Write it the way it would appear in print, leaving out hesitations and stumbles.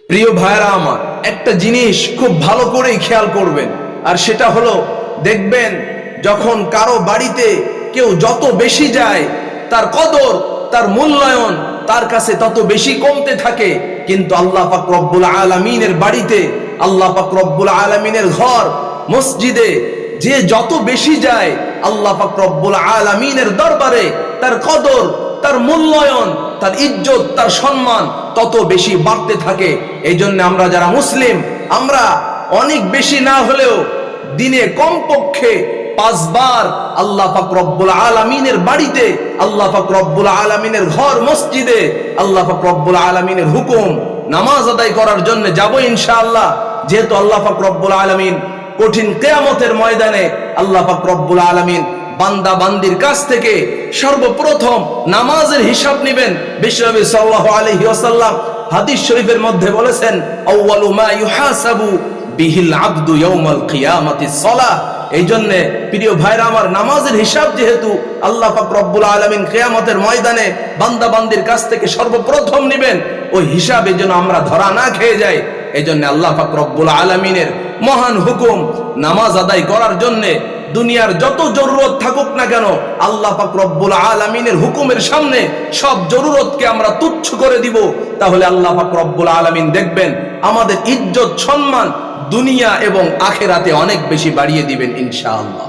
প্রিয় ভাইরা আমার, একটা জিনিস খুব ভালো করেই খেয়াল করবেন, আর সেটা হলো, দেখবেন যখন কারো বাড়িতে কেউ যত বেশি যায়, তার কদর, তার মূল্যায়ন তার কাছে তত বেশি কমতে থাকে। কিন্তু আল্লাহ পাক রব্বুল আলামিনের বাড়িতে, আল্লাহ পাক রব্বুল আলামিনের ঘর মসজিদে যে যত বেশি যায়, আল্লাহ পাক রব্বুল আলামিনের দরবারে তার কদর, তার মূল্যায়ন, তার ইজ্জত, তার সম্মান তত বেশি বাড়তে থাকে। এই জন্য আমরা যারা মুসলিম, আমরা অনেক বেশি না হলেও দিনে কমপক্ষে 5 বার আল্লাহ পাক রব্বুল আলামিনের বাড়িতে, আল্লাহ পাক রব্বুল আলামিনের ঘর মসজিদে, আল্লাহ পাক রব্বুল আলামিনের হুকুম নামাজ আদায় করার জন্য যাব ইনশাআল্লাহ। যেহেতু আল্লাহ পাক রব্বুল আলামিন কঠিন কিয়ামতের ময়দানে আল্লাহ পাক রব্বুল আলামিন বান্দা বান্দির কাছ থেকে সর্বপ্রথম নামাজের হিসাব নেবেন। বিশ্বনবী সাল্লাল্লাহু আলাইহি ওয়াসাল্লাম হাদিস শরীফের মধ্যে বলেছেন, আউয়ালু মা ইউহাসাবু বিহিল আবদু ইয়াউমাল কিয়ামাতিস সালাহ। এই জন্য প্রিয় ভাইরা আমার, নামাজের হিসাব যেহেতু আল্লাহ পাক রব্বুল আলামিন কিয়ামতের ময়দানে বান্দা বান্দির কাছ থেকে সর্বপ্রথম নেবেন, ওই হিসাবে যেন আমরা ধরা না খেয়ে যাই। এই জন্য আল্লাহ পাক রব্বুল আলামিনের মহান হুকুম নামাজ আদায় করার জন্য দুনিয়ার যত জরুরত থাকুক না কেন, আল্লাহ পাক রব্বুল আলামিনের হুকুমের সামনে সব জরুরতকে আমরা তুচ্ছ করে দিব। তাহলে আল্লাহ পাক রব্বুল আলামিন দেখবেন আমাদের ইজ্জত সম্মান দুনিয়া এবং আখিরাতে অনেক বেশি বাড়িয়ে দিবেন ইনশাআল্লাহ।